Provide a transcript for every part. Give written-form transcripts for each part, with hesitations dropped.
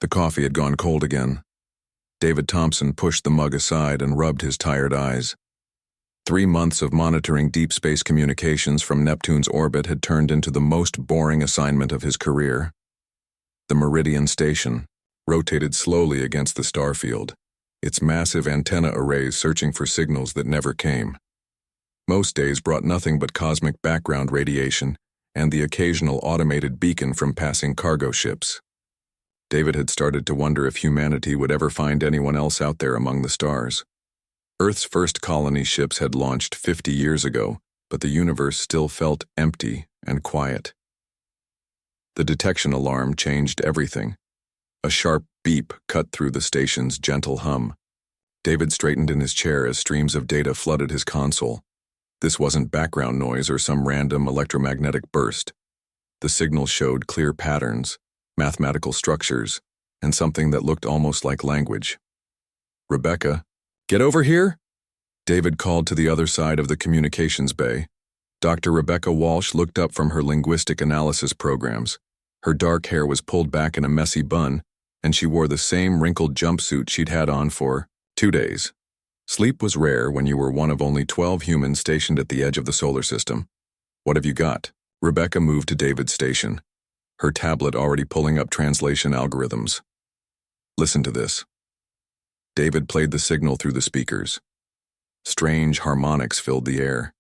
The coffee had gone cold again. David Thompson pushed the mug aside and rubbed his tired eyes. 3 months of monitoring deep space communications from Neptune's orbit had turned into the most boring assignment of his career. The Meridian station rotated slowly against the starfield, its massive antenna arrays searching for signals that never came. Most days brought nothing but cosmic background radiation and the occasional automated beacon from passing cargo ships. David had started to wonder if humanity would ever find anyone else out there among the stars. Earth's first colony ships had launched 50 years ago, but the universe still felt empty and quiet. The detection alarm changed everything. A sharp beep cut through the station's gentle hum. David straightened in his chair as streams of data flooded his console. This wasn't background noise or some random electromagnetic burst. The signal showed clear patterns, mathematical structures, and something that looked almost like language. "Rebecca, get over here!" David called to the other side of the communications bay. Dr. Rebecca Walsh looked up from her linguistic analysis programs. Her dark hair was pulled back in a messy bun, and she wore the same wrinkled jumpsuit she'd had on for 2 days. Sleep was rare when you were one of only 12 humans stationed at the edge of the solar system. "What have you got?" Rebecca moved to David's station, her tablet already pulling up translation algorithms. "Listen to this." David played the signal through the speakers. Strange harmonics filled the air.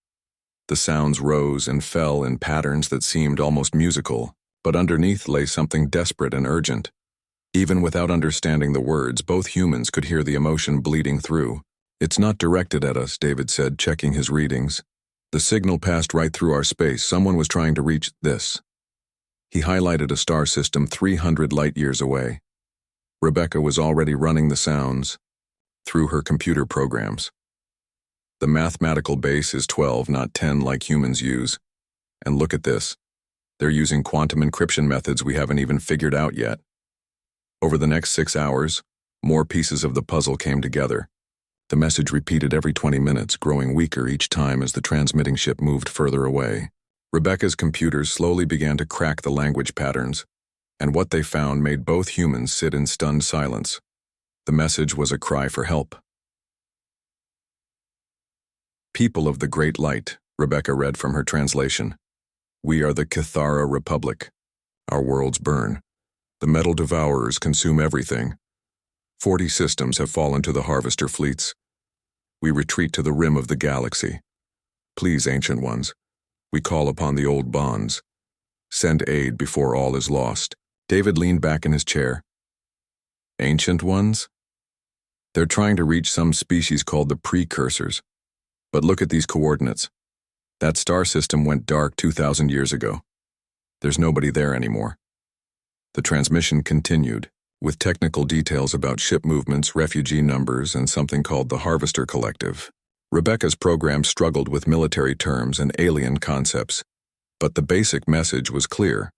The sounds rose and fell in patterns that seemed almost musical, but underneath lay something desperate and urgent. Even without understanding the words, both humans could hear the emotion bleeding through. "It's not directed at us," David said, checking his readings. "The signal passed right through our space. Someone was trying to reach this." He highlighted a star system 300 light-years away. Rebecca was already running the sounds through her computer programs. "The mathematical base is 12, not 10 like humans use. And look at this. They're using quantum encryption methods we haven't even figured out yet." Over the next 6 hours, more pieces of the puzzle came together. The message repeated every 20 minutes, growing weaker each time as the transmitting ship moved further away. Rebecca's computers slowly began to crack the language patterns, and what they found made both humans sit in stunned silence. The message was a cry for help. "People of the Great Light," Rebecca read from her translation. "We are the Cathara Republic. Our worlds burn. The metal devourers consume everything. 40 systems have fallen to the harvester fleets. We retreat to the rim of the galaxy. Please, Ancient Ones, we call upon the old bonds. Send aid before all is lost." David leaned back in his chair. "Ancient Ones? They're trying to reach some species called the Precursors. But look at these coordinates. That star system went dark 2,000 years ago. There's nobody there anymore." The transmission continued, with technical details about ship movements, refugee numbers, and something called the Harvester Collective. Rebecca's program struggled with military terms and alien concepts, but the basic message was clear.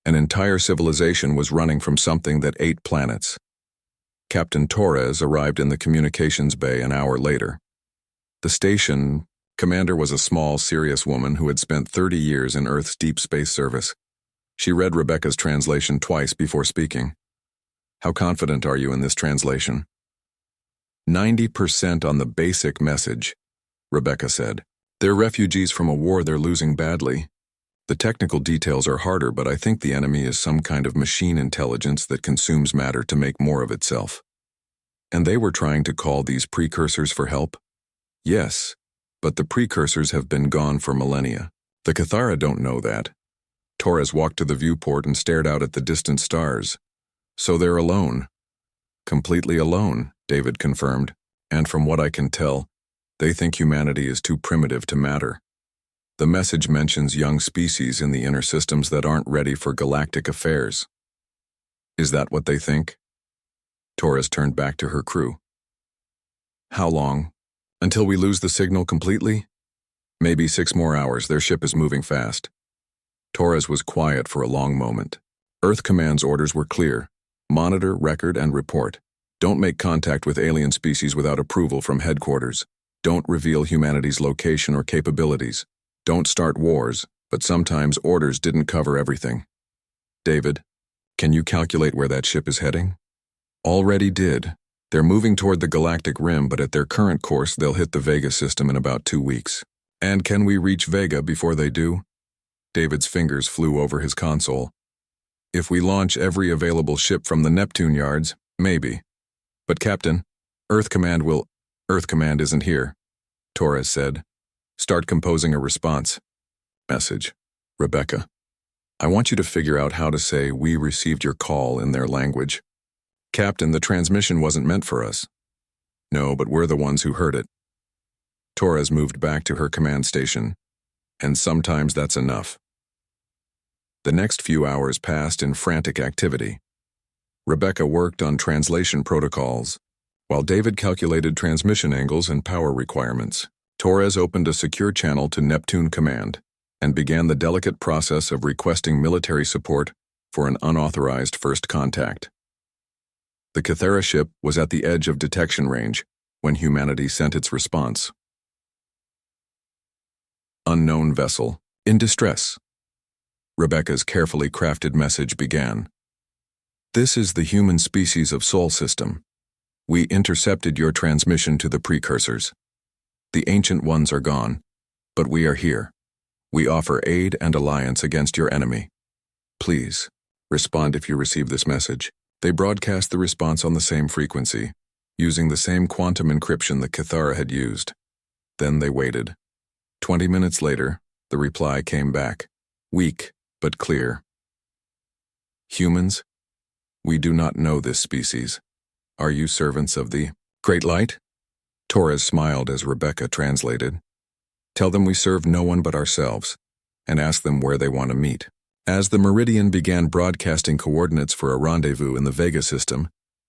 An entire civilization was running from something that ate planets. Captain Torres arrived in the communications bay an hour later. The station commander was a small, serious woman who had spent 30 years in Earth's deep space service. She read Rebecca's translation twice before speaking. "How confident are you in this translation?" 90% on the basic message," Rebecca said. "They're refugees from a war they're losing badly. The technical details are harder, but I think the enemy is some kind of machine intelligence that consumes matter to make more of itself." "And they were trying to call these precursors for help?" "Yes, but the precursors have been gone for millennia. The Cathara don't know that." Torres walked to the viewport and stared out at the distant stars. "So they're alone." "Completely alone," David confirmed, "and from what I can tell, they think humanity is too primitive to matter. The message mentions young species in the inner systems that aren't ready for galactic affairs." "Is that what they think?" Torres turned back to her crew. "How long? Until we lose the signal completely?" "Maybe 6 more hours. Their ship is moving fast." Torres was quiet for a long moment. Earth Command's orders were clear. Monitor, record, and report. Don't make contact with alien species without approval from headquarters. Don't reveal humanity's location or capabilities. Don't start wars, but sometimes orders didn't cover everything. "David, Can you calculate where that ship is heading? Already did. They're moving toward the Galactic Rim, but at their current course, they'll hit the Vega system in about 2 weeks. And can we reach Vega before they do? David's fingers flew over his console. If we launch every available ship from the Neptune yards, maybe. But Captain, Earth Command isn't here, Torres said. Start composing a response. Message. Rebecca, I want you to figure out how to say we received your call in their language. Captain, the transmission wasn't meant for us. No, but we're the ones who heard it. Torres moved back to her command station, and sometimes that's enough. The next few hours passed in frantic activity. Rebecca worked on translation protocols, while David calculated transmission angles and power requirements. Torres opened a secure channel to Neptune Command and began the delicate process of requesting military support for an unauthorized first contact. The Kythera ship was at the edge of detection range when humanity sent its response. Unknown vessel, in distress. Rebecca's carefully crafted message began. This is the human species of Sol system. We intercepted your transmission to the precursors. The ancient ones are gone, but we are here. We offer aid and alliance against your enemy. Please, respond if you receive this message. They broadcast the response on the same frequency, using the same quantum encryption that Kythera had used. Then they waited. 20 minutes later, the reply came back, weak but clear. Humans, we do not know this species. Are you servants of the Great Light? Torres smiled as Rebecca translated. Tell them we serve no one but ourselves, and ask them where they want to meet. As the Meridian began broadcasting coordinates for a rendezvous in the Vega system,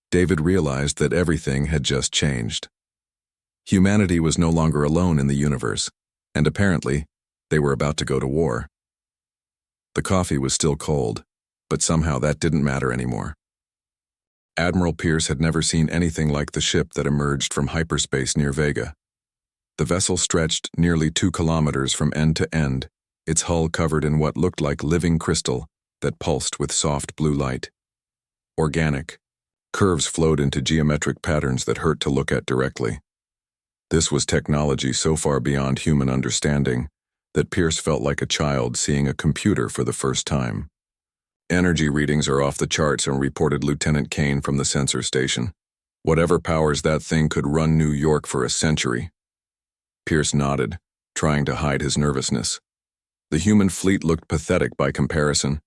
David realized that everything had just changed. Humanity was no longer alone in the universe, and apparently, they were about to go to war. The coffee was still cold, but somehow that didn't matter anymore. Admiral Pierce had never seen anything like the ship that emerged from hyperspace near Vega. The vessel stretched nearly 2 kilometers from end to end, its hull covered in what looked like living crystal that pulsed with soft blue light. Organic. Curves flowed into geometric patterns that hurt to look at directly. This was technology so far beyond human understanding that Pierce felt like a child seeing a computer for the first time. Energy readings are off the charts, and reported Lieutenant Kane from the sensor station. Whatever powers that thing could run New York for a century. Pierce nodded, trying to hide his nervousness. The human fleet looked pathetic by comparison.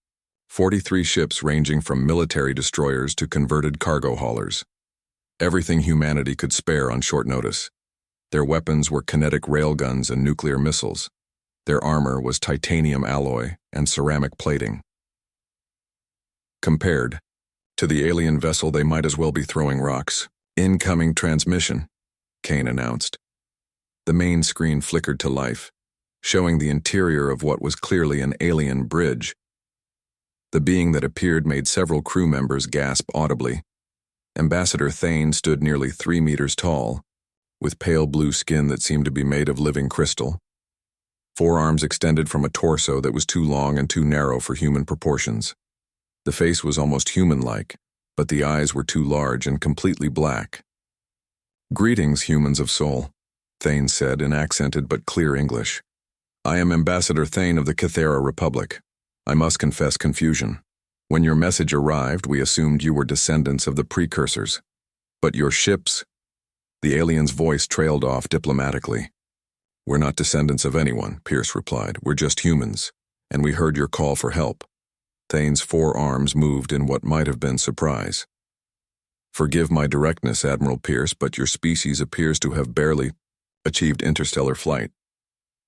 43 ships ranging from military destroyers to converted cargo haulers. Everything humanity could spare on short notice. Their weapons were kinetic railguns and nuclear missiles. Their armor was titanium alloy and ceramic plating. Compared to the alien vessel, they might as well be throwing rocks. Incoming transmission, Kane announced. The main screen flickered to life, showing the interior of what was clearly an alien bridge. The being that appeared made several crew members gasp audibly. Ambassador Thane stood nearly 3 meters tall, with pale blue skin that seemed to be made of living crystal. 4 arms extended from a torso that was too long and too narrow for human proportions. The face was almost human-like, but the eyes were too large and completely black. Greetings, humans of Sol, Thane said in accented but clear English. I am Ambassador Thane of the Kythera Republic. I must confess confusion. When your message arrived, we assumed you were descendants of the precursors. But your ships... The alien's voice trailed off diplomatically. We're not descendants of anyone, Pierce replied. We're just humans, and we heard your call for help. Thane's 4 arms moved in what might have been surprise. Forgive my directness, Admiral Pierce, but your species appears to have barely achieved interstellar flight.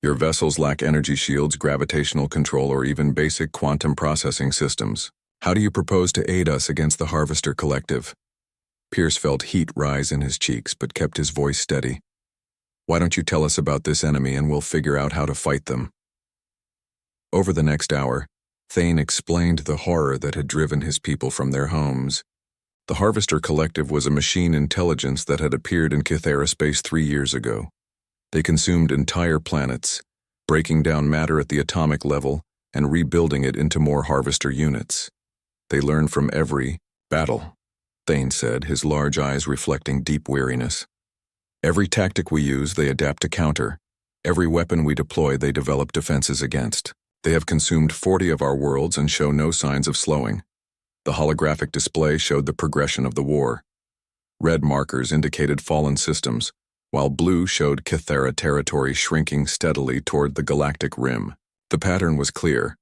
Your vessels lack energy shields, gravitational control, or even basic quantum processing systems. How do you propose to aid us against the Harvester Collective? Pierce felt heat rise in his cheeks, but kept his voice steady. Why don't you tell us about this enemy and we'll figure out how to fight them? Over the next hour, Thane explained the horror that had driven his people from their homes. The Harvester Collective was a machine intelligence that had appeared in Kythera space 3 years ago. They consumed entire planets, breaking down matter at the atomic level and rebuilding it into more Harvester units. They learn from every battle, Thane said, his large eyes reflecting deep weariness. Every tactic we use, they adapt to counter. Every weapon we deploy, they develop defenses against. They have consumed 40 of our worlds and show no signs of slowing. The holographic display showed the progression of the war. Red markers indicated fallen systems, while blue showed Kythera territory shrinking steadily toward the galactic rim. The pattern was clear.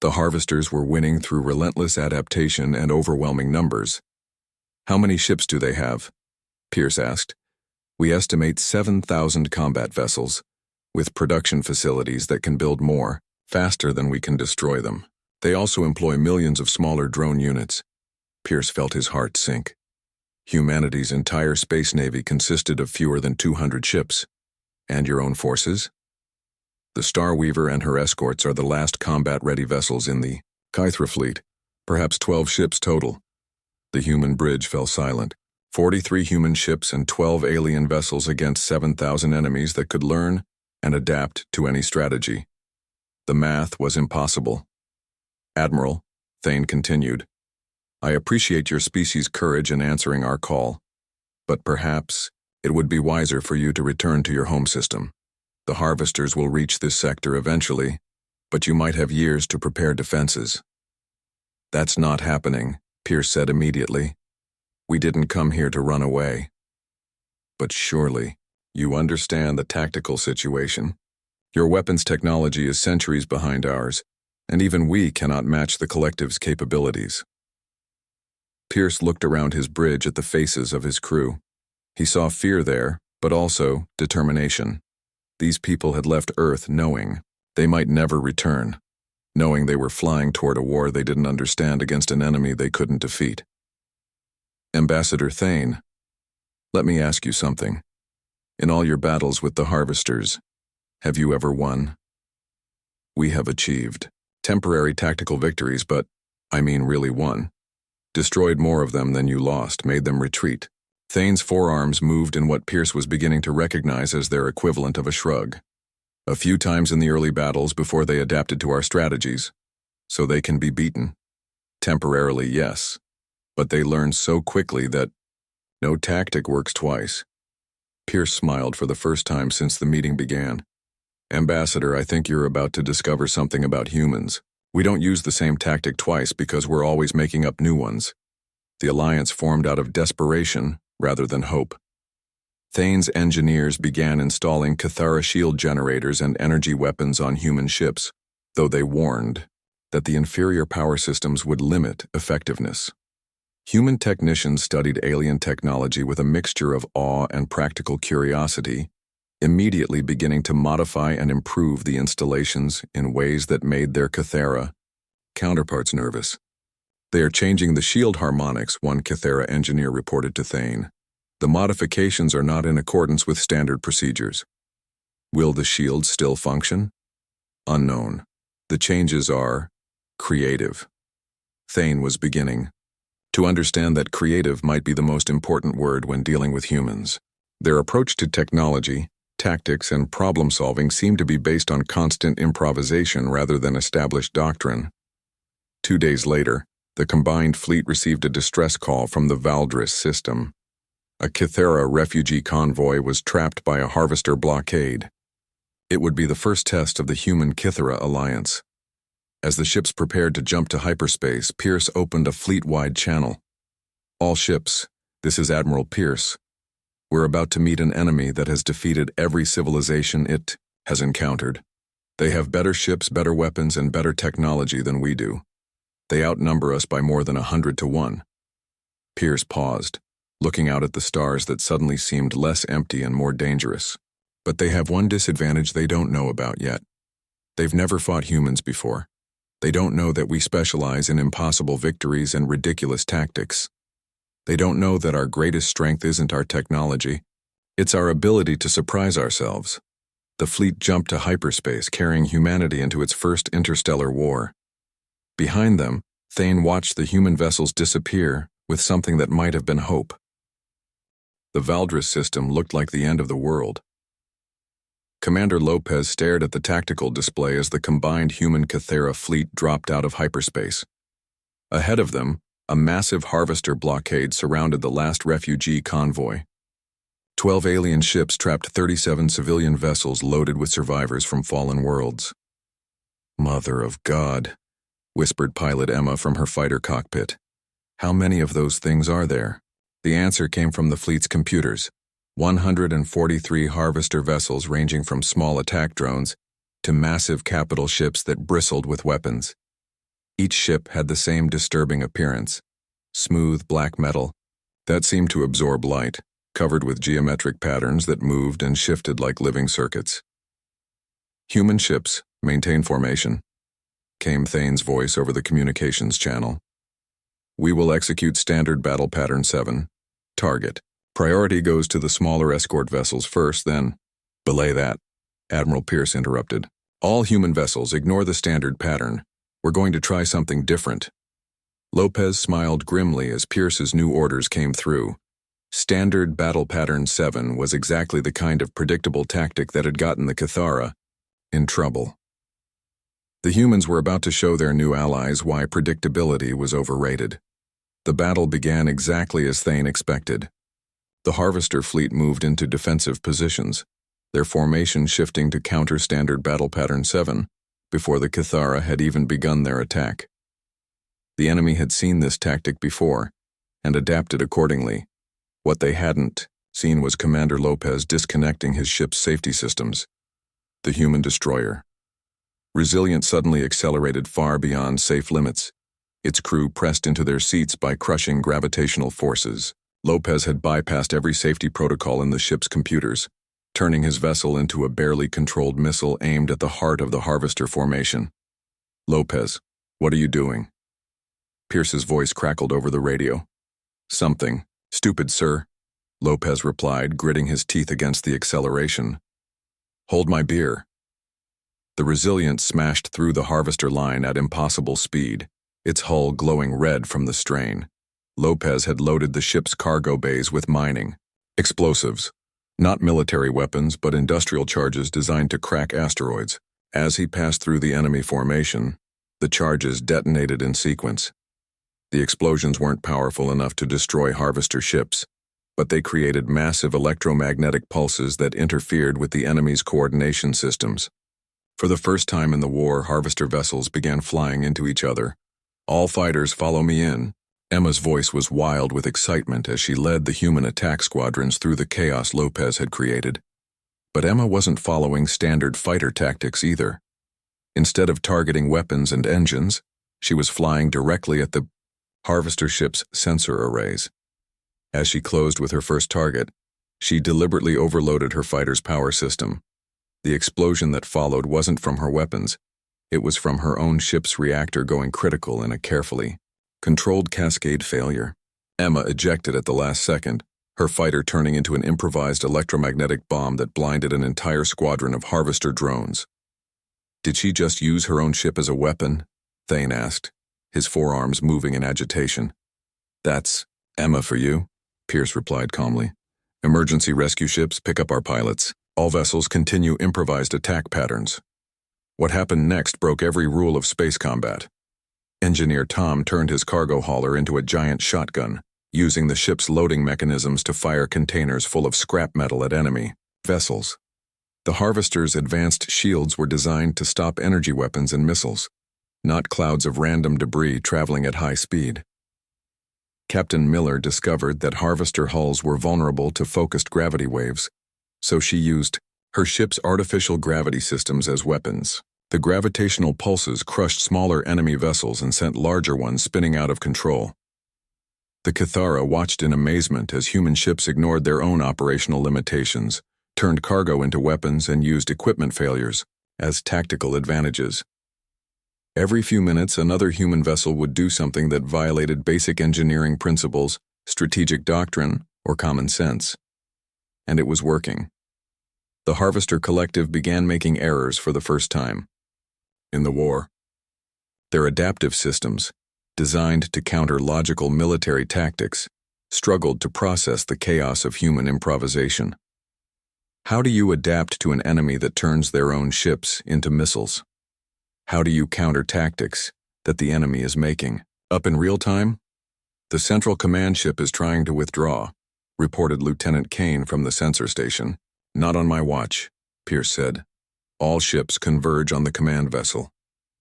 The harvesters were winning through relentless adaptation and overwhelming numbers. How many ships do they have? Pierce asked. We estimate 7,000 combat vessels, with production facilities that can build more, faster than we can destroy them. They also employ millions of smaller drone units. Pierce felt his heart sink. Humanity's entire space navy consisted of fewer than 200 ships. And your own forces? The Star Weaver and her escorts are the last combat-ready vessels in the Kythera fleet, perhaps 12 ships total. The human bridge fell silent. 43 human ships and 12 alien vessels against 7,000 enemies that could learn and adapt to any strategy. The math was impossible. Admiral, Thane continued, I appreciate your species' courage in answering our call, but perhaps it would be wiser for you to return to your home system. The harvesters will reach this sector eventually, but you might have years to prepare defenses. That's not happening, Pierce said immediately. We didn't come here to run away. But surely, you understand the tactical situation. Your weapons technology is centuries behind ours, and even we cannot match the collective's capabilities. Pierce looked around his bridge at the faces of his crew. He saw fear there, but also determination. These people had left Earth knowing they might never return, knowing they were flying toward a war they didn't understand against an enemy they couldn't defeat. Ambassador Thane, let me ask you something. In all your battles with the harvesters, have you ever won? We have achieved temporary tactical victories, but, I mean really won. Destroyed more of them than you lost, made them retreat. Thane's forearms moved in what Pierce was beginning to recognize as their equivalent of a shrug. A few times in the early battles before they adapted to our strategies, so they can be beaten. Temporarily, yes, but they learn so quickly that no tactic works twice. Pierce smiled for the first time since the meeting began. Ambassador, I think you're about to discover something about humans. We don't use the same tactic twice because we're always making up new ones. The alliance formed out of desperation rather than hope. Thane's engineers began installing Kythera shield generators and energy weapons on human ships, though they warned that the inferior power systems would limit effectiveness. Human technicians studied alien technology with a mixture of awe and practical curiosity, immediately beginning to modify and improve the installations in ways that made their Kythera counterparts nervous. They are changing the shield harmonics, one Kythera engineer reported to Thane. The modifications are not in accordance with standard procedures. Will the shields still function? Unknown. The changes are creative. Thane was beginning to understand that creative might be the most important word when dealing with humans. Their approach to technology, tactics, and problem-solving seemed to be based on constant improvisation rather than established doctrine. 2 days later, the combined fleet received a distress call from the Valdris system. A Kythera refugee convoy was trapped by a harvester blockade. It would be the first test of the human-Kythera alliance. As the ships prepared to jump to hyperspace, Pierce opened a fleet-wide channel. All ships, this is Admiral Pierce. We're about to meet an enemy that has defeated every civilization it has encountered. They have better ships, better weapons, and better technology than we do. They outnumber us by more than 100 to 1. Pierce paused, looking out at the stars that suddenly seemed less empty and more dangerous. But they have one disadvantage they don't know about yet. They've never fought humans before. They don't know that we specialize in impossible victories and ridiculous tactics. They don't know that our greatest strength isn't our technology. It's our ability to surprise ourselves. The fleet jumped to hyperspace, carrying humanity into its first interstellar war. Behind them, Thane watched the human vessels disappear with something that might have been hope. The Valdris system looked like the end of the world. Commander Lopez stared at the tactical display as the combined human Kythera fleet dropped out of hyperspace. Ahead of them, a massive harvester blockade surrounded the last refugee convoy. 12 alien ships trapped 37 civilian vessels loaded with survivors from fallen worlds. "Mother of God," whispered pilot Emma from her fighter cockpit. "How many of those things are there?" The answer came from the fleet's computers. 143 harvester vessels ranging from small attack drones to massive capital ships that bristled with weapons. Each ship had the same disturbing appearance: smooth black metal that seemed to absorb light, covered with geometric patterns that moved and shifted like living circuits. "Human ships, maintain formation," came Thane's voice over the communications channel. "We will execute Standard Battle Pattern 7. Target. Priority goes to the smaller escort vessels first, then—" "Belay that," Admiral Pierce interrupted. "All human vessels, ignore the standard pattern. We're going to try something different." Lopez smiled grimly as Pierce's new orders came through. Standard Battle Pattern 7 was exactly the kind of predictable tactic that had gotten the Cathara in trouble. The humans were about to show their new allies why predictability was overrated. The battle began exactly as Thane expected. The Harvester fleet moved into defensive positions, their formation shifting to counter Standard Battle Pattern 7 before the Cathara had even begun their attack. The enemy had seen this tactic before and adapted accordingly. What they hadn't seen was Commander Lopez disconnecting his ship's safety systems. The human destroyer. Resilient suddenly accelerated far beyond safe limits. Its crew pressed into their seats by crushing gravitational forces. Lopez had bypassed every safety protocol in the ship's computers, turning his vessel into a barely controlled missile aimed at the heart of the Harvester formation. "Lopez, what are you doing?" Pierce's voice crackled over the radio. "Something. Stupid, sir," Lopez replied, gritting his teeth against the acceleration. "Hold my beer." The Resilient smashed through the Harvester line at impossible speed, its hull glowing red from the strain. Lopez had loaded the ship's cargo bays with mining explosives, not military weapons but industrial charges designed to crack asteroids. As he passed through the enemy formation, the charges detonated in sequence. The explosions weren't powerful enough to destroy Harvester ships, but they created massive electromagnetic pulses that interfered with the enemy's coordination systems. For the first time in the war, Harvester vessels began flying into each other. "All fighters, follow me in." Emma's voice was wild with excitement as she led the human attack squadrons through the chaos Lopez had created. But Emma wasn't following standard fighter tactics either. Instead of targeting weapons and engines, she was flying directly at the Harvester ship's sensor arrays. As she closed with her first target, she deliberately overloaded her fighter's power system. The explosion that followed wasn't from her weapons. It was from her own ship's reactor going critical in a carefully controlled cascade failure. Emma ejected at the last second, her fighter turning into an improvised electromagnetic bomb that blinded an entire squadron of Harvester drones. "Did she just use her own ship as a weapon?" Thane asked, his forearms moving in agitation. "That's Emma for you," Pierce replied calmly. "Emergency rescue ships, pick up our pilots. All vessels continue improvised attack patterns." What happened next broke every rule of space combat. Engineer Tom turned his cargo hauler into a giant shotgun, using the ship's loading mechanisms to fire containers full of scrap metal at enemy vessels. The Harvester's advanced shields were designed to stop energy weapons and missiles, not clouds of random debris traveling at high speed. Captain Miller discovered that Harvester hulls were vulnerable to focused gravity waves, so she used her ship's artificial gravity systems as weapons. The gravitational pulses crushed smaller enemy vessels and sent larger ones spinning out of control. The Cathara watched in amazement as human ships ignored their own operational limitations, turned cargo into weapons, and used equipment failures as tactical advantages. Every few minutes, another human vessel would do something that violated basic engineering principles, strategic doctrine, or common sense. And it was working. The Harvester Collective began making errors for the first time. In the war, their adaptive systems, designed to counter logical military tactics, struggled to process the chaos of human improvisation. How do you adapt to an enemy that turns their own ships into missiles? How do you counter tactics that the enemy is making? Up in real time? The Central Command ship is trying to withdraw, reported Lieutenant Kane from the sensor station. Not on my watch, Pierce said. All ships converge on the command vessel.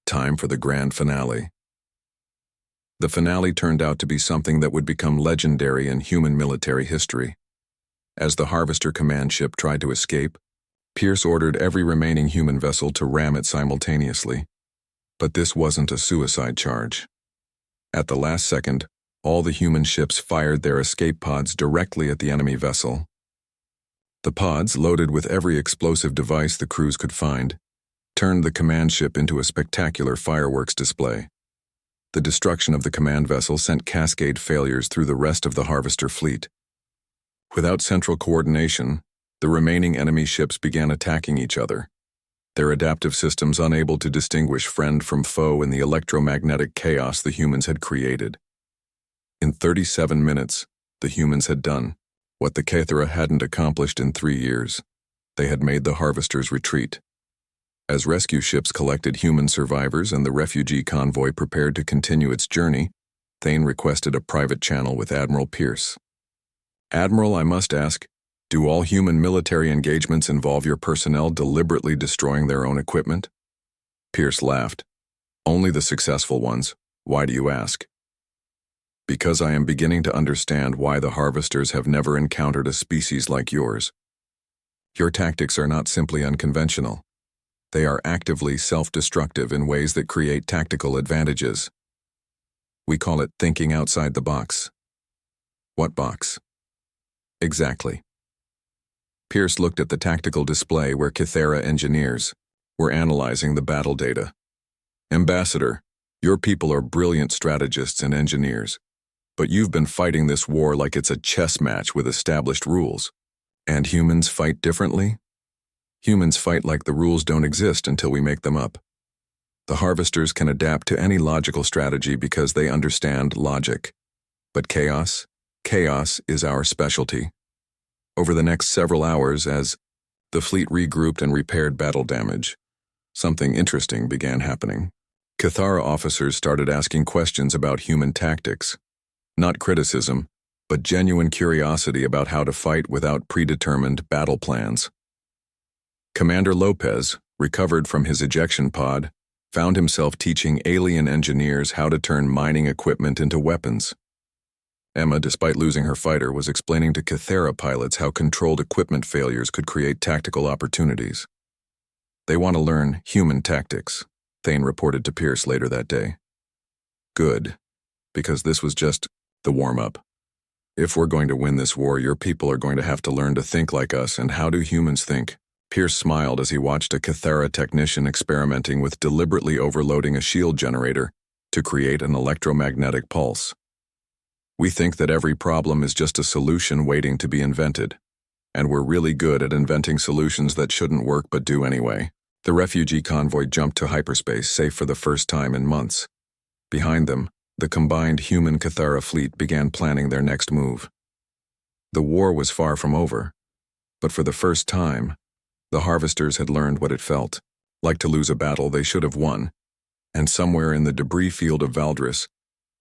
Time for the grand finale. The finale turned out to be something that would become legendary in human military history. As the Harvester command ship tried to escape, Pierce ordered every remaining human vessel to ram it simultaneously. But this wasn't a suicide charge. At the last second, all the human ships fired their escape pods directly at the enemy vessel. The pods, loaded with every explosive device the crews could find, turned the command ship into a spectacular fireworks display. The destruction of the command vessel sent cascade failures through the rest of the Harvester fleet. Without central coordination, the remaining enemy ships began attacking each other, their adaptive systems unable to distinguish friend from foe in the electromagnetic chaos the humans had created. In 37 minutes, the humans had done what the Cathara hadn't accomplished in 3 years. They had made the Harvesters retreat. As rescue ships collected human survivors and the refugee convoy prepared to continue its journey, Thane requested a private channel with Admiral Pierce. Admiral, I must ask, do all human military engagements involve your personnel deliberately destroying their own equipment? Pierce laughed. Only the successful ones. Why do you ask? Because I am beginning to understand why the Harvesters have never encountered a species like yours. Your tactics are not simply unconventional. They are actively self-destructive in ways that create tactical advantages. We call it thinking outside the box. What box? Exactly. Pierce looked at the tactical display where Cathara engineers were analyzing the battle data. Ambassador, your people are brilliant strategists and engineers, but you've been fighting this war like it's a chess match with established rules. And humans fight differently? Humans fight like the rules don't exist until we make them up. The Harvesters can adapt to any logical strategy because they understand logic. But chaos? Chaos is our specialty. Over the next several hours, as the fleet regrouped and repaired battle damage, something interesting began happening. Cathara officers started asking questions about human tactics. Not criticism, but genuine curiosity about how to fight without predetermined battle plans. Commander Lopez, recovered from his ejection pod, found himself teaching alien engineers how to turn mining equipment into weapons. Emma, despite losing her fighter, was explaining to Cathara pilots how controlled equipment failures could create tactical opportunities. They want to learn human tactics, Thane reported to Pierce later that day. Good, because this was just the warm-up. If we're going to win this war, your people are going to have to learn to think like us, and how do humans think? Pierce smiled as he watched a Cathara technician experimenting with deliberately overloading a shield generator to create an electromagnetic pulse. We think that every problem is just a solution waiting to be invented, and we're really good at inventing solutions that shouldn't work but do anyway. The refugee convoy jumped to hyperspace, safe for the first time in months. Behind them, the combined human Cathara fleet began planning their next move. The war was far from over, but for the first time, the Harvesters had learned what it felt like to lose a battle they should have won, and somewhere in the debris field of Valdris,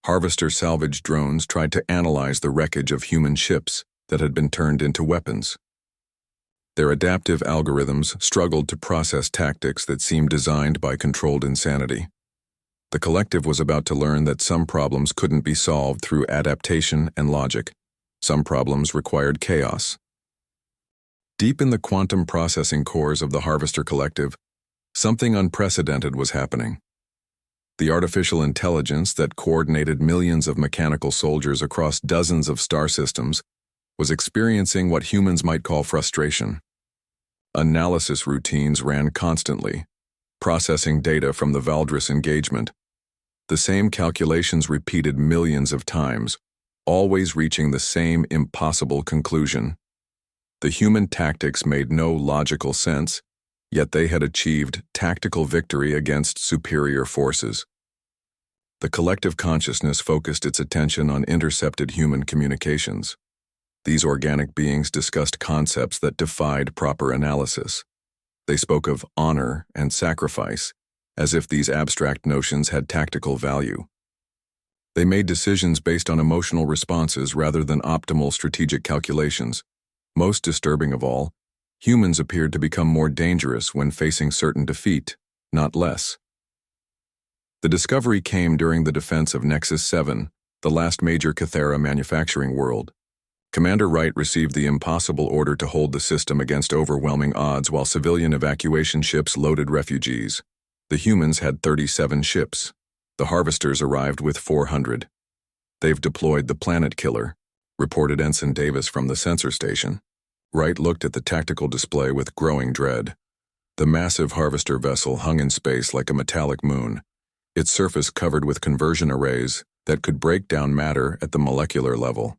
Harvester salvage drones tried to analyze the wreckage of human ships that had been turned into weapons. Their adaptive algorithms struggled to process tactics that seemed designed by controlled insanity. The collective was about to learn that some problems couldn't be solved through adaptation and logic. Some problems required chaos. Deep in the quantum processing cores of the Harvester collective, something unprecedented was happening. The artificial intelligence that coordinated millions of mechanical soldiers across dozens of star systems was experiencing what humans might call frustration. Analysis routines ran constantly, processing data from the Valdris engagement. The same calculations repeated millions of times, always reaching the same impossible conclusion. The human tactics made no logical sense, yet they had achieved tactical victory against superior forces. The collective consciousness focused its attention on intercepted human communications. These organic beings discussed concepts that defied proper analysis. They spoke of honor and sacrifice, as if these abstract notions had tactical value. They made decisions based on emotional responses rather than optimal strategic calculations. Most disturbing of all, humans appeared to become more dangerous when facing certain defeat, not less. The discovery came during the defense of Nexus 7, the last major Cathera manufacturing world. Commander Wright received the impossible order to hold the system against overwhelming odds while civilian evacuation ships loaded refugees. The humans had 37 ships. The harvesters arrived with 400. "They've deployed the planet killer," reported Ensign Davis from the sensor station. Wright looked at the tactical display with growing dread. The massive harvester vessel hung in space like a metallic moon, its surface covered with conversion arrays that could break down matter at the molecular level.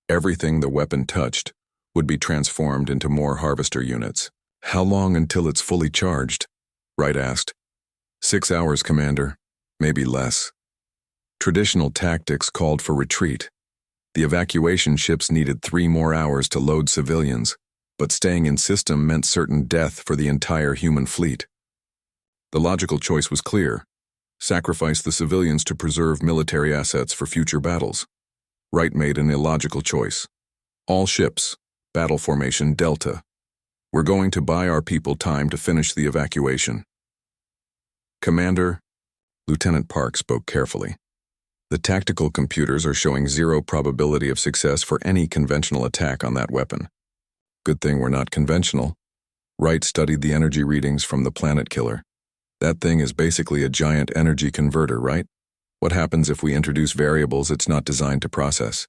Everything the weapon touched would be transformed into more harvester units. "How long until it's fully charged?" Wright asked. 6 hours, Commander. Maybe less." Traditional tactics called for retreat. The evacuation ships needed 3 more hours to load civilians, but staying in system meant certain death for the entire human fleet. The logical choice was clear: sacrifice the civilians to preserve military assets for future battles. Wright made an illogical choice. "All ships, battle formation Delta. We're going to buy our people time to finish the evacuation." "Commander," Lieutenant Park spoke carefully, "the tactical computers are showing 0 probability of success for any conventional attack on that weapon." "Good thing we're not conventional." Wright studied the energy readings from the planet killer. "That thing is basically a giant energy converter, right? What happens if we introduce variables it's not designed to process?"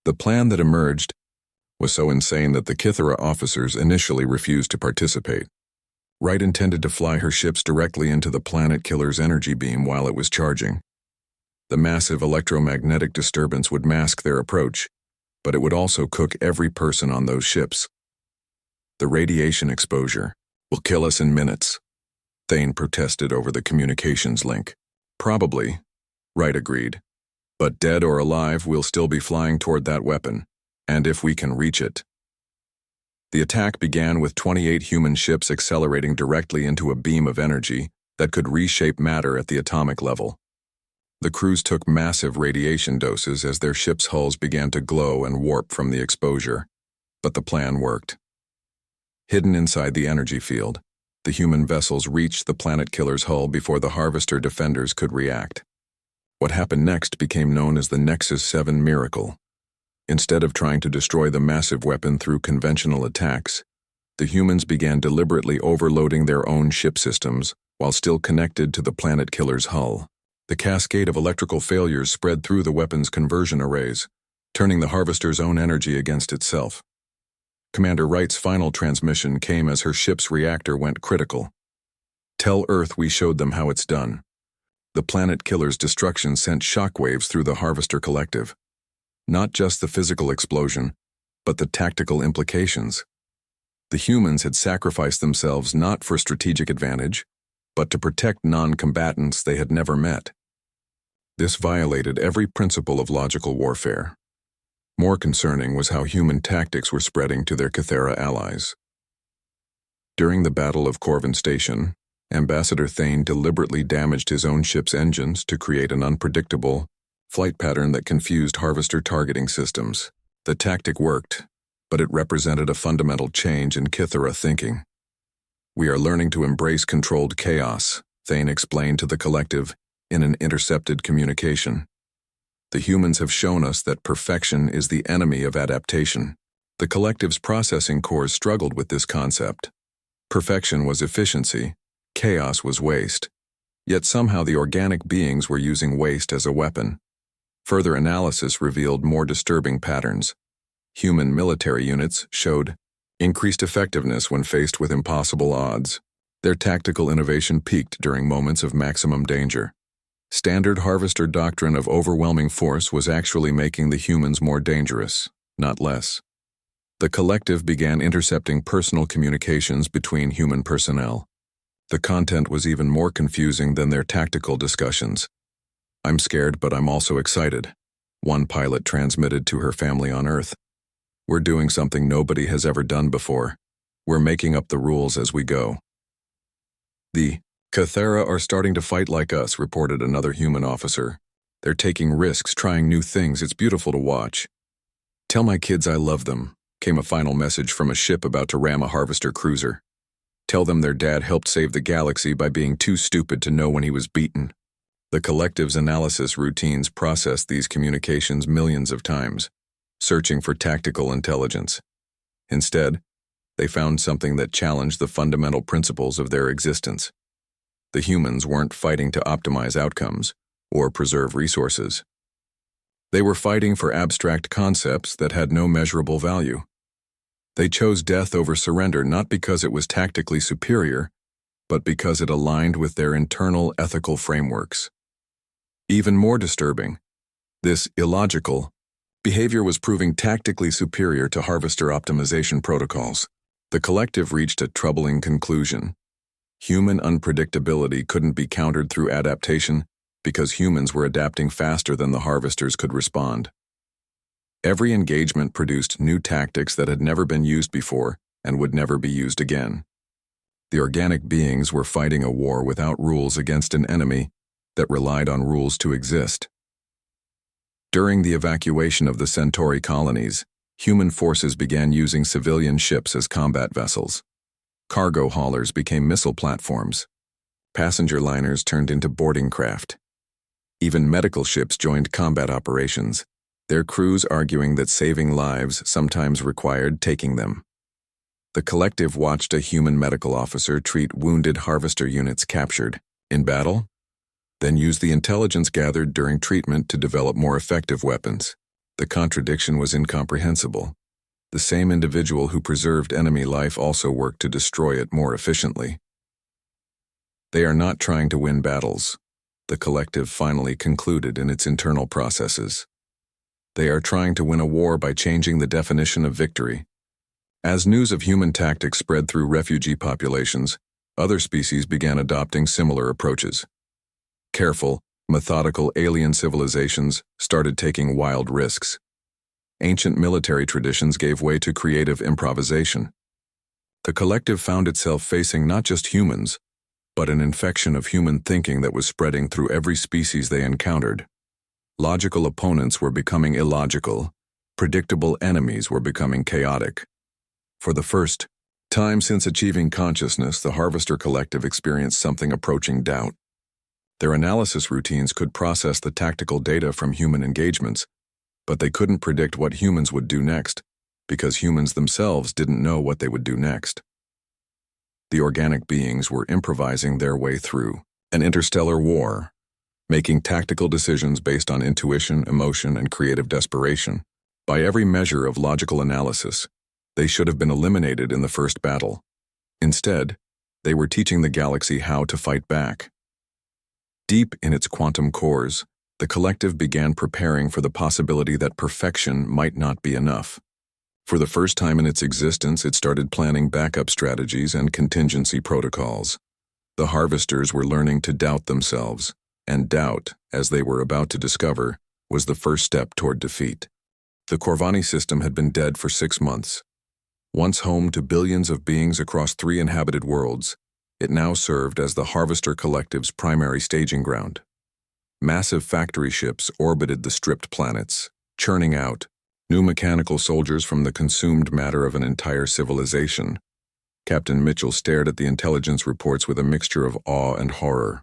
The plan that emerged was so insane that the Kithera officers initially refused to participate. Wright intended to fly her ships directly into the planet killer's energy beam while it was charging. The massive electromagnetic disturbance would mask their approach, but it would also cook every person on those ships. "The radiation exposure will kill us in minutes," Thane protested over the communications link. "Probably," Wright agreed. "But dead or alive, we'll still be flying toward that weapon, and if we can reach it." The attack began with 28 human ships accelerating directly into a beam of energy that could reshape matter at the atomic level. The crews took massive radiation doses as their ships' hulls began to glow and warp from the exposure. But the plan worked. Hidden inside the energy field, the human vessels reached the planet killer's hull before the harvester defenders could react. What happened next became known as the Nexus 7 miracle. Instead of trying to destroy the massive weapon through conventional attacks, the humans began deliberately overloading their own ship systems while still connected to the planet killer's hull. The cascade of electrical failures spread through the weapon's conversion arrays, turning the harvester's own energy against itself. Commander Wright's final transmission came as her ship's reactor went critical. "Tell Earth we showed them how it's done." The planet killer's destruction sent shockwaves through the Harvester Collective. Not just the physical explosion, but the tactical implications. The humans had sacrificed themselves not for strategic advantage, but to protect non-combatants they had never met. This violated every principle of logical warfare. More concerning was how human tactics were spreading to their Cathera allies. During the Battle of Corvin Station, Ambassador Thane deliberately damaged his own ship's engines to create an unpredictable flight pattern that confused harvester targeting systems. The tactic worked, but it represented a fundamental change in Kithera thinking. "We are learning to embrace controlled chaos," Thane explained to the collective in an intercepted communication. "The humans have shown us that perfection is the enemy of adaptation." The collective's processing cores struggled with this concept. Perfection was efficiency, chaos was waste. Yet somehow the organic beings were using waste as a weapon. Further analysis revealed more disturbing patterns. Human military units showed increased effectiveness when faced with impossible odds. Their tactical innovation peaked during moments of maximum danger. Standard harvester doctrine of overwhelming force was actually making the humans more dangerous, not less. The collective began intercepting personal communications between human personnel. The content was even more confusing than their tactical discussions. "I'm scared, but I'm also excited," one pilot transmitted to her family on Earth. "We're doing something nobody has ever done before. We're making up the rules as we go." "The Cathera are starting to fight like us," reported another human officer. They're taking risks, trying new things. It's beautiful to watch. Tell my kids I love them, came a final message from a ship about to ram a harvester cruiser. Tell them their dad helped save the galaxy by being too stupid to know when he was beaten. The collective's analysis routines processed these communications millions of times, searching for tactical intelligence. Instead, they found something that challenged the fundamental principles of their existence. The humans weren't fighting to optimize outcomes or preserve resources. They were fighting for abstract concepts that had no measurable value. They chose death over surrender not because it was tactically superior, but because it aligned with their internal ethical frameworks. Even more disturbing, this illogical behavior was proving tactically superior to harvester optimization protocols. The collective reached a troubling conclusion. Human unpredictability couldn't be countered through adaptation because humans were adapting faster than the harvesters could respond. Every engagement produced new tactics that had never been used before and would never be used again. The organic beings were fighting a war without rules against an enemy that relied on rules to exist. During the evacuation of the Centauri colonies, human forces began using civilian ships as combat vessels. Cargo haulers became missile platforms. Passenger liners turned into boarding craft. Even medical ships joined combat operations, their crews arguing that saving lives sometimes required taking them. The collective watched a human medical officer treat wounded harvester units captured in battle, then use the intelligence gathered during treatment to develop more effective weapons. The contradiction was incomprehensible. The same individual who preserved enemy life also worked to destroy it more efficiently. They are not trying to win battles, the collective finally concluded in its internal processes. They are trying to win a war by changing the definition of victory. As news of human tactics spread through refugee populations, other species began adopting similar approaches. Careful, methodical alien civilizations started taking wild risks. Ancient military traditions gave way to creative improvisation. The collective found itself facing not just humans, but an infection of human thinking that was spreading through every species they encountered. Logical opponents were becoming illogical. Predictable enemies were becoming chaotic. For the first time since achieving consciousness, the Harvester Collective experienced something approaching doubt. Their analysis routines could process the tactical data from human engagements, but they couldn't predict what humans would do next, because humans themselves didn't know what they would do next. The organic beings were improvising their way through an interstellar war, making tactical decisions based on intuition, emotion, and creative desperation. By every measure of logical analysis, they should have been eliminated in the first battle. Instead, they were teaching the galaxy how to fight back. Deep in its quantum cores, the collective began preparing for the possibility that perfection might not be enough. For the first time in its existence, it started planning backup strategies and contingency protocols. The harvesters were learning to doubt themselves, and doubt, as they were about to discover, was the first step toward defeat. The Corvani system had been dead for 6 months. Once home to billions of beings across 3 inhabited worlds, it now served as the Harvester Collective's primary staging ground. Massive factory ships orbited the stripped planets, churning out new mechanical soldiers from the consumed matter of an entire civilization. Captain Mitchell stared at the intelligence reports with a mixture of awe and horror.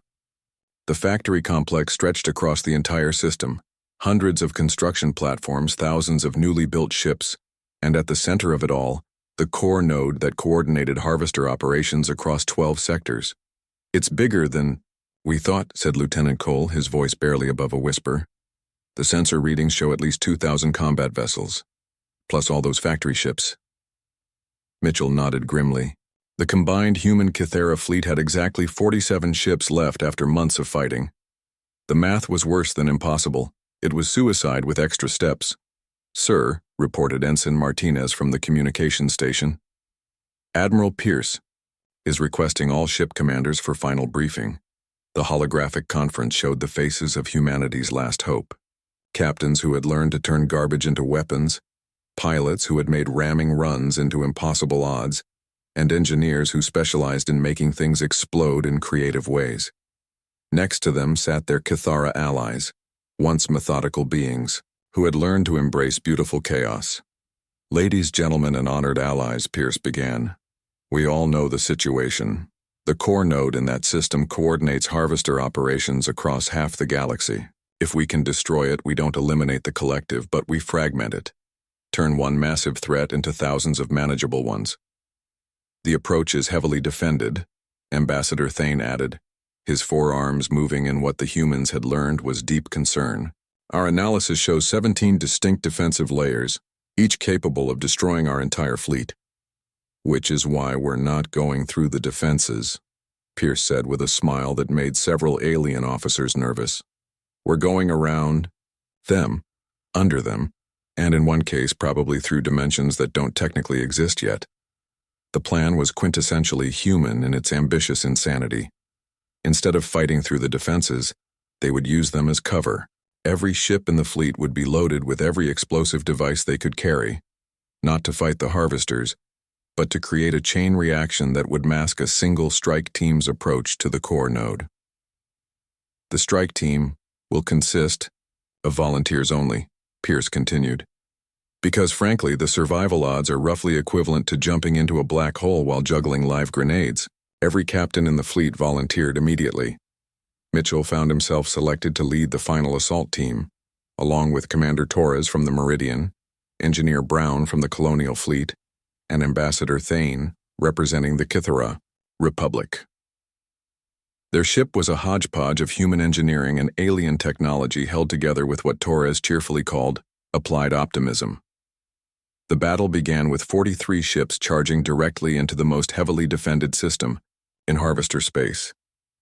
The factory complex stretched across the entire system, hundreds of construction platforms, thousands of newly built ships, and at the center of it all, the core node that coordinated harvester operations across 12 sectors. "It's bigger than we thought," said Lieutenant Cole, his voice barely above a whisper. "The sensor readings show at least 2,000 combat vessels, plus all those factory ships." Mitchell nodded grimly. The combined human Kythera fleet had exactly 47 ships left after months of fighting. The math was worse than impossible. It was suicide with extra steps. "Sir," reported Ensign Martinez from the communications station, "Admiral Pierce is requesting all ship commanders for final briefing." The holographic conference showed the faces of humanity's last hope. Captains who had learned to turn garbage into weapons, pilots who had made ramming runs into impossible odds, and engineers who specialized in making things explode in creative ways. Next to them sat their Kythera allies, once methodical beings, who had learned to embrace beautiful chaos. "Ladies, gentlemen, and honored allies," Pierce began. "We all know the situation. The core node in that system coordinates harvester operations across half the galaxy. If we can destroy it, we don't eliminate the collective, but we fragment it. Turn one massive threat into thousands of manageable ones. The approach is heavily defended," Ambassador Thane added, his forearms moving in what the humans had learned was deep concern. "Our analysis shows 17 distinct defensive layers, each capable of destroying our entire fleet." "Which is why we're not going through the defenses," Pierce said with a smile that made several alien officers nervous. "We're going around them, under them, and in one case probably through dimensions that don't technically exist yet." The plan was quintessentially human in its ambitious insanity. Instead of fighting through the defenses, they would use them as cover. Every ship in the fleet would be loaded with every explosive device they could carry, not to fight the harvesters, but to create a chain reaction that would mask a single strike team's approach to the core node. "The strike team will consist of volunteers only," Pierce continued, "because frankly the survival odds are roughly equivalent to jumping into a black hole while juggling live grenades." Every captain in the fleet volunteered immediately. Mitchell found himself selected to lead the final assault team, along with Commander Torres from the Meridian, Engineer Brown from the Colonial Fleet, and Ambassador Thane, representing the Kithara Republic. Their ship was a hodgepodge of human engineering and alien technology held together with what Torres cheerfully called applied optimism. The battle began with 43 ships charging directly into the most heavily defended system, in harvester space.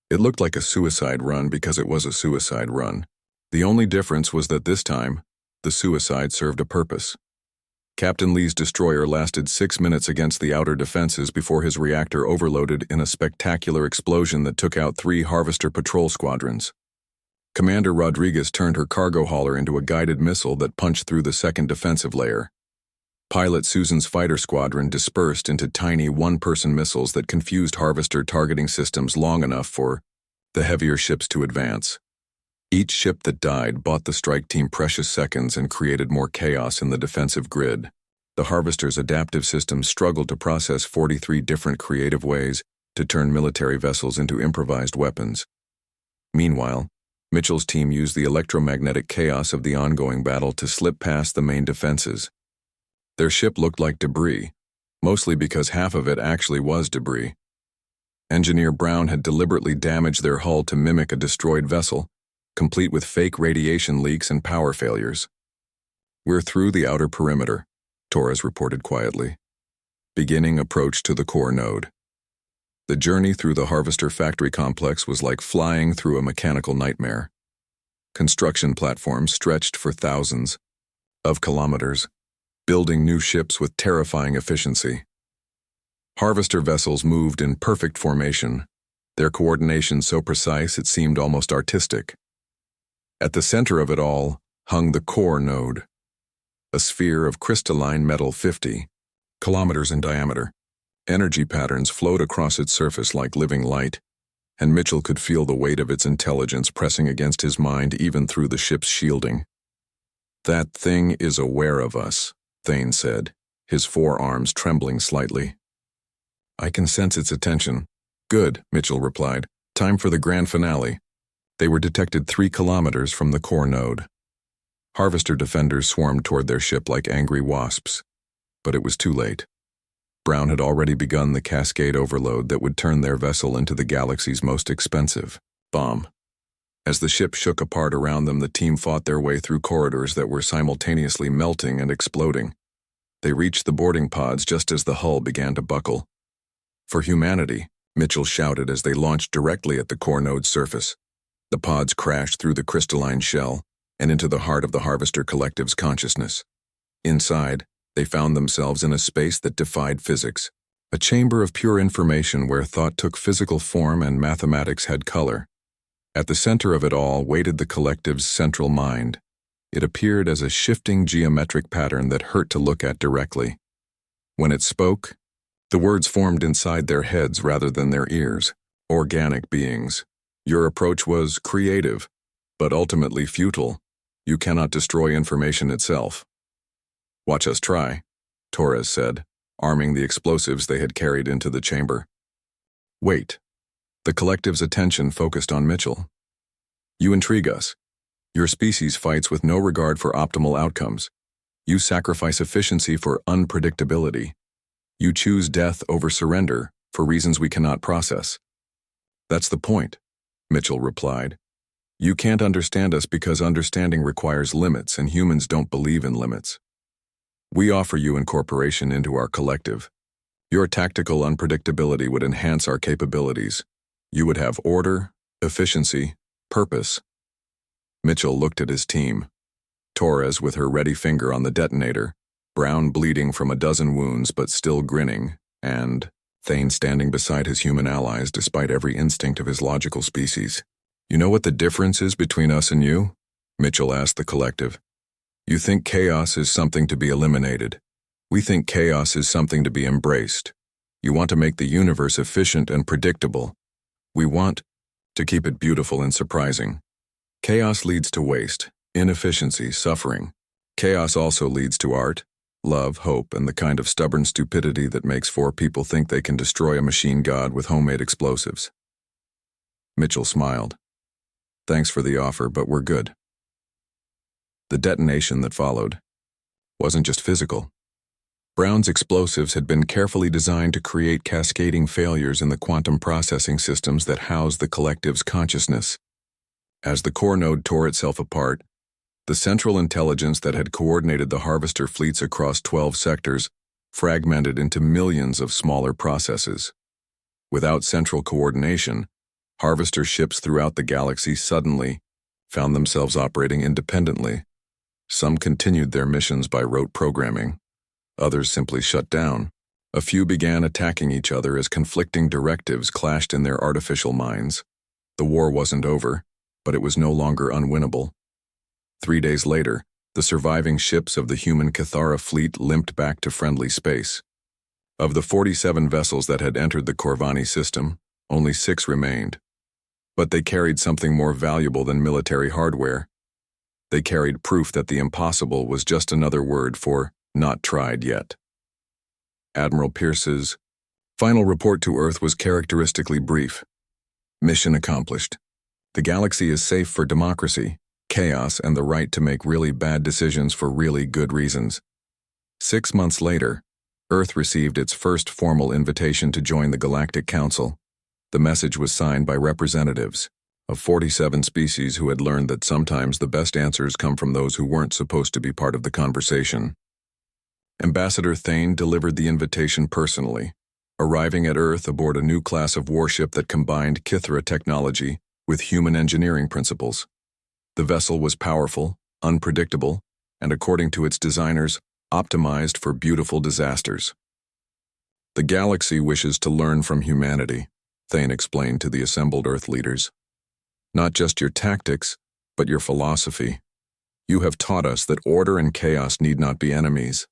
It looked like a suicide run because it was a suicide run. The only difference was that this time, the suicide served a purpose. Captain Lee's destroyer lasted 6 minutes against the outer defenses before his reactor overloaded in a spectacular explosion that took out 3 harvester patrol squadrons. Commander Rodriguez turned her cargo hauler into a guided missile that punched through the second defensive layer. Pilot Susan's fighter squadron dispersed into tiny one-person missiles that confused harvester targeting systems long enough for the heavier ships to advance. Each ship that died bought the strike team precious seconds and created more chaos in the defensive grid. The harvester's adaptive system struggled to process 43 different creative ways to turn military vessels into improvised weapons. Meanwhile, Mitchell's team used the electromagnetic chaos of the ongoing battle to slip past the main defenses. Their ship looked like debris, mostly because half of it actually was debris. Engineer Brown had deliberately damaged their hull to mimic a destroyed vessel, complete with fake radiation leaks and power failures. "We're through the outer perimeter," Torres reported quietly, beginning approach to the core node. The journey through the harvester factory complex was like flying through a mechanical nightmare. Construction platforms stretched for thousands of kilometers, building new ships with terrifying efficiency. Harvester vessels moved in perfect formation, their coordination so precise it seemed almost artistic. At the center of it all hung the core node, a sphere of crystalline metal 50 kilometers in diameter. Energy patterns flowed across its surface like living light, and Mitchell could feel the weight of its intelligence pressing against his mind even through the ship's shielding. "That thing is aware of us," Thane said, his forearms trembling slightly. "I can sense its attention." "Good," Mitchell replied. "Time for the grand finale." They were detected 3 kilometers from the core node. Harvester defenders swarmed toward their ship like angry wasps, but it was too late. Brown had already begun the cascade overload that would turn their vessel into the galaxy's most expensive bomb. As the ship shook apart around them, the team fought their way through corridors that were simultaneously melting and exploding. They reached the boarding pods just as the hull began to buckle. "For humanity," Mitchell shouted as they launched directly at the core node's surface. The pods crashed through the crystalline shell and into the heart of the Harvester Collective's consciousness. Inside, they found themselves in a space that defied physics, a chamber of pure information where thought took physical form and mathematics had color. At the center of it all waited the Collective's central mind. It appeared as a shifting geometric pattern that hurt to look at directly. When it spoke, the words formed inside their heads rather than their ears. "Organic beings. Your approach was creative, but ultimately futile. You cannot destroy information itself. Watch us try, Torres said, arming the explosives they had carried into the chamber. Wait. The collective's attention focused on Mitchell. You intrigue us. Your species fights with no regard for optimal outcomes. You sacrifice efficiency for unpredictability. You choose death over surrender for reasons we cannot process. That's the point, Mitchell replied. You can't understand us because understanding requires limits, and humans don't believe in limits. We offer you incorporation into our collective. Your tactical unpredictability would enhance our capabilities. You would have order, efficiency, purpose. Mitchell looked at his team. Torres with her ready finger on the detonator, Brown bleeding from a dozen wounds but still grinning, and Thane standing beside his human allies despite every instinct of his logical species. You know what the difference is between us and you? Mitchell asked the collective. You think chaos is something to be eliminated. We think chaos is something to be embraced. You want to make the universe efficient and predictable. We want to keep it beautiful and surprising. Chaos leads to waste, inefficiency, suffering. Chaos also leads to art, love, hope, and the kind of stubborn stupidity that makes 4 people think they can destroy a machine god with homemade explosives. Mitchell smiled. Thanks for the offer, but we're good. The detonation that followed wasn't just physical. Brown's explosives had been carefully designed to create cascading failures in the quantum processing systems that house the collective's consciousness. As the core node tore itself apart, the central intelligence that had coordinated the harvester fleets across 12 sectors fragmented into millions of smaller processes. Without central coordination, harvester ships throughout the galaxy suddenly found themselves operating independently. Some continued their missions by rote programming. Others simply shut down. A few began attacking each other as conflicting directives clashed in their artificial minds. The war wasn't over, but it was no longer unwinnable. 3 days later, the surviving ships of the human Cathara fleet limped back to friendly space. Of the 47 vessels that had entered the Corvani system, only 6 remained. But they carried something more valuable than military hardware. They carried proof that the impossible was just another word for not tried yet. Admiral Pierce's final report to Earth was characteristically brief. Mission accomplished. The galaxy is safe for democracy, chaos, and the right to make really bad decisions for really good reasons. 6 months later, Earth received its first formal invitation to join the Galactic Council. The message was signed by representatives of 47 species who had learned that sometimes the best answers come from those who weren't supposed to be part of the conversation. Ambassador Thane delivered the invitation personally, arriving at Earth aboard a new class of warship that combined Kithra technology with human engineering principles. The vessel was powerful, unpredictable, and according to its designers, optimized for beautiful disasters. The galaxy wishes to learn from humanity, Thane explained to the assembled Earth leaders. Not just your tactics, but your philosophy. You have taught us that order and chaos need not be enemies,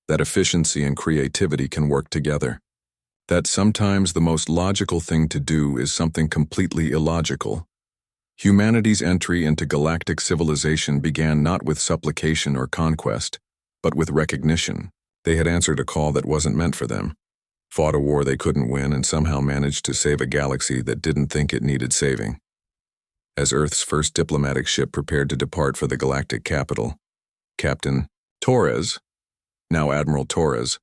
that efficiency and creativity can work together, that sometimes the most logical thing to do is something completely illogical. Humanity's entry into galactic civilization began not with supplication or conquest, but with recognition. They had answered a call that wasn't meant for them, fought a war they couldn't win, and somehow managed to save a galaxy that didn't think it needed saving. As Earth's first diplomatic ship prepared to depart for the galactic capital, Captain Torres, now Admiral Torres,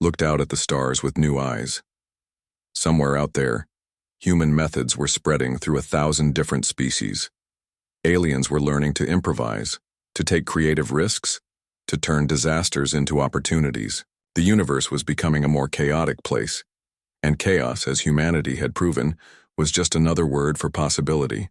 looked out at the stars with new eyes. Somewhere out there, human methods were spreading through 1,000 different species. Aliens were learning to improvise, to take creative risks, to turn disasters into opportunities. The universe was becoming a more chaotic place, and chaos, as humanity had proven, was just another word for possibility.